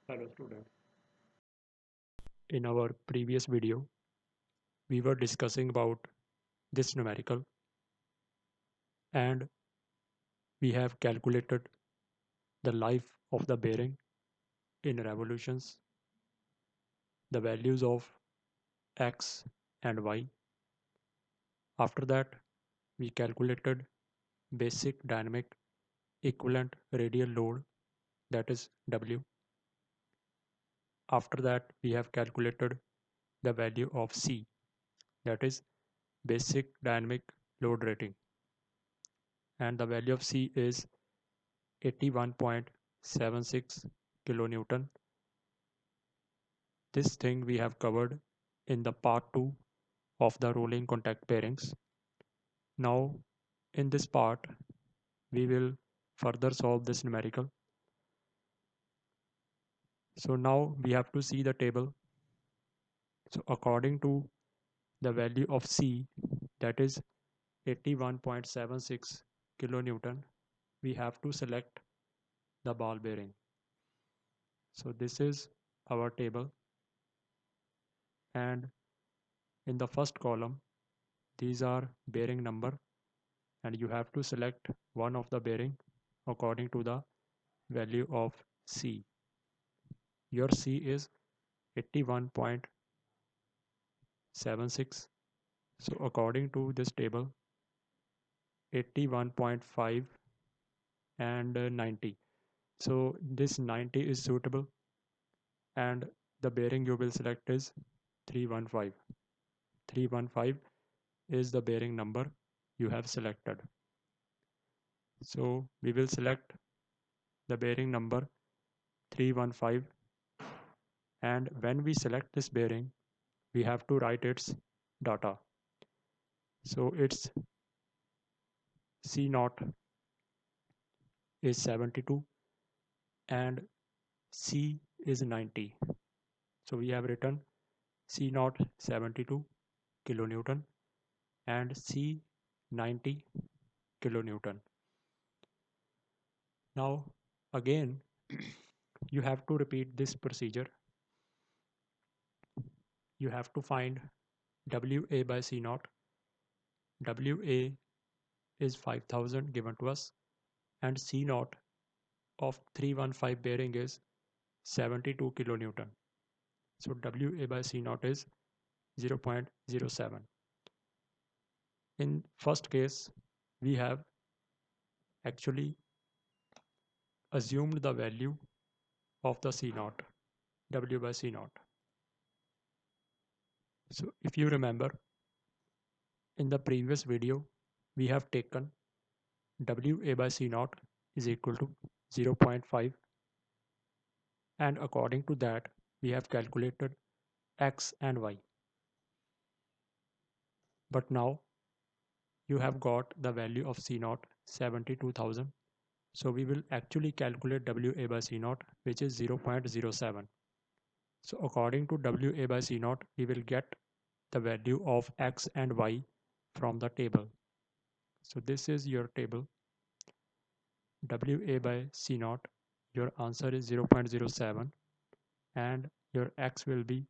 Hello students. In our previous video, we were discussing about this numerical and we have calculated the life of the bearing in revolutions, the values of x and y. After that, we calculated basic dynamic equivalent radial load, that is W. After that, we have calculated the value of C, that is basic dynamic load rating, and the value of C is 81.76 kilonewton. This thing we have covered in the part 2 of the rolling contact bearings. Now in this part we will further solve this numerical. So now we have to see the table. So according to the value of C, that is 81.76 kilonewton, we have to select the ball bearing. So this is our table, and in the first column these are bearing number, and you have to select one of the bearing according to the value of C. Your C is 81.76. So according to this table, 81.5 and 90. So this 90 is suitable, and the bearing you will select is 315. 315 is the bearing number you have selected. So we will select the bearing number 315, and when we select this bearing we have to write its data. So its C naught is 72 and C is 90. So we have written C naught 72 kilonewton and C 90 kilonewton. Now again you have to repeat this procedure. You have to find WA by C naught. WA is 5000 given to us, and C naught of 315 bearing is 72 kilonewton. So WA by C naught is 0.07. In first case, we have actually assumed the value of the C naught, W by C naught. So if you remember, in the previous video, we have taken WA by C naught is equal to 0.5, and according to that, we have calculated X and Y. But now you have got the value of C naught 72,000. So we will actually calculate WA by C naught, which is 0.07. So according to WA by C naught, we will get the value of X and Y from the table. So this is your table. WA by C naught, your answer is 0.07, and your X will be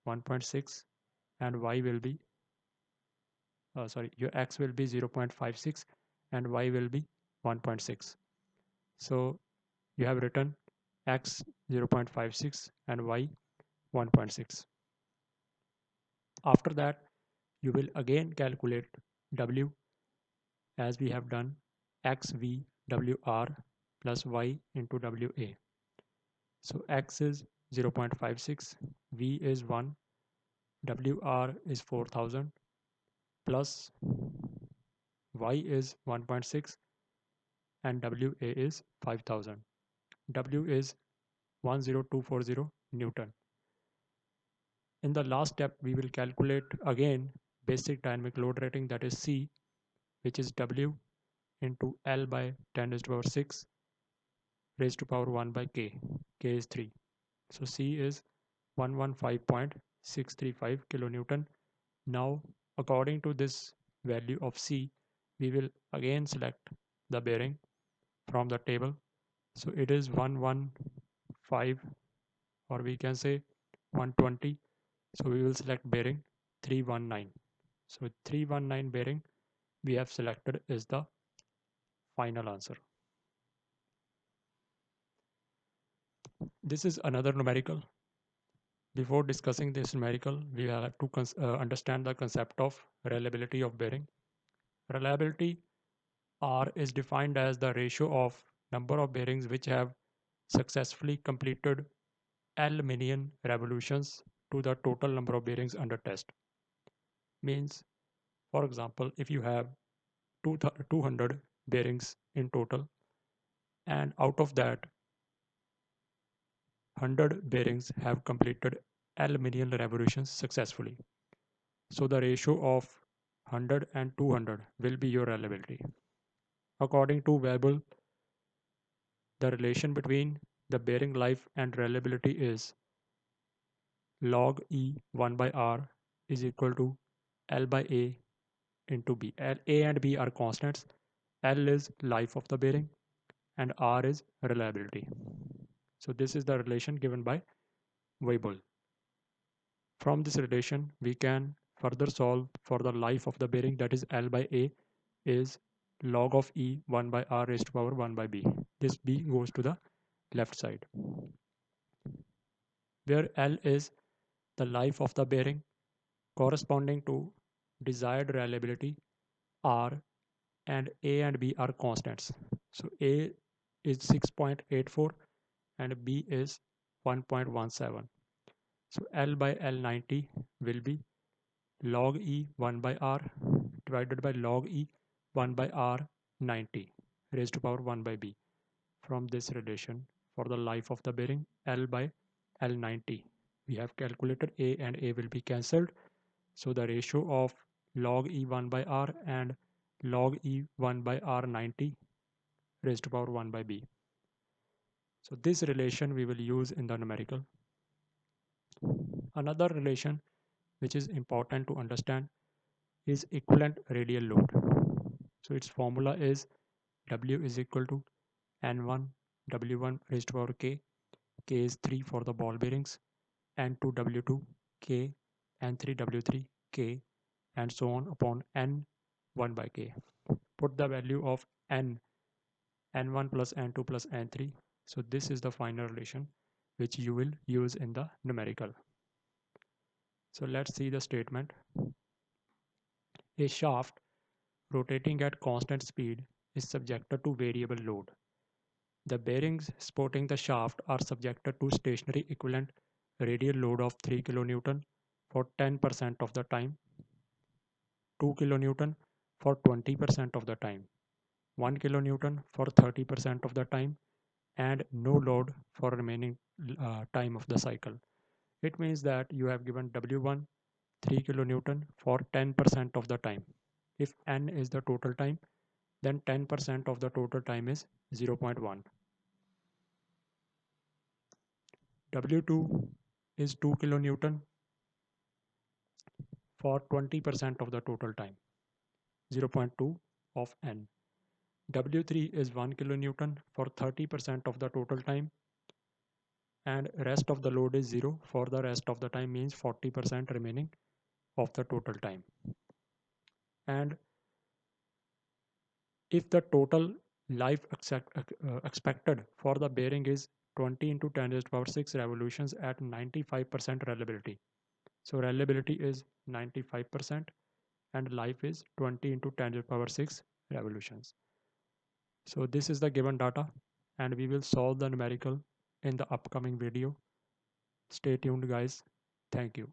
1.6 and Y will be your X will be 0.56 and Y will be 1.6. So you have written X 0.56 and Y 1.6. After that, you will again calculate W as we have done XVWR plus Y into WA. So X is 0.56, V is 1, WR is 4000 plus Y is 1.6 and WA is 5000. W is 10240 Newton. In the last step, we will calculate again basic dynamic load rating, that is C, which is W into L by 10 raised to power 6 raised to power 1 by K. K is 3. So C is 115.635 kilonewton. Now, according to this value of C, we will again select the bearing from the table. So it is 115.635 or we can say 120. So we will select bearing 319. So 319 bearing we have selected is the final answer. This is another numerical. Before discussing this numerical, we have to understand the concept of reliability of bearing. Reliability R is defined as the ratio of number of bearings which have successfully completed L million revolutions to the total number of bearings under test. Means, for example, if you have 200 bearings in total, and out of that 100 bearings have completed L million revolutions successfully. So the ratio of 100 and 200 will be your reliability. According to Weibull, the relation between the bearing life and reliability is log E 1 by R is equal to L by A into B. A and B are constants. L is life of the bearing and R is reliability. So this is the relation given by Weibull. From this relation, we can further solve for the life of the bearing, that is L by A is log of E 1 by R raised to power 1 by B. This B goes to the left side. Where L is the life of the bearing corresponding to desired reliability, R and A and B are constants. So A is 6.84 and B is 1.17. So L by L90 will be log E 1 by R divided by log E 1 by R 90 raised to power 1 by B. From this relation, for the life of the bearing L by L90, we have calculated A and A will be cancelled. So the ratio of log E1 by R and log E1 by R90 raised to power 1 by B. So this relation we will use in the numerical. Another relation which is important to understand is equivalent radial load. So its formula is W is equal to N1 W1 raised to power K. K is 3 for the ball bearings, N2 W2 K, N3 W3 K, and so on upon N1 by K. Put the value of N1 plus N2 plus N3. So this is the final relation which you will use in the numerical. So let's see the statement. A shaft rotating at constant speed is subjected to variable load. The bearings supporting the shaft are subjected to stationary equivalent radial load of 3 kN for 10% of the time, 2 kN for 20% of the time, 1 kN for 30% of the time, and no load for remaining time of the cycle. It means that you have given W1 3 kN for 10% of the time. If N is the total time, then 10% of the total time is 0.1. W2 is 2 kN for 20% of the total time, 0.2 of N. W3 is 1 kN for 30% of the total time, and rest of the load is 0 for the rest of the time, means 40% remaining of the total time. And if the total life expected for the bearing is 20 into 10 to the power 6 revolutions at 95% reliability. So reliability is 95% and life is 20 into 10 to the power 6 revolutions. So this is the given data and we will solve the numerical in the upcoming video. Stay tuned guys. Thank you.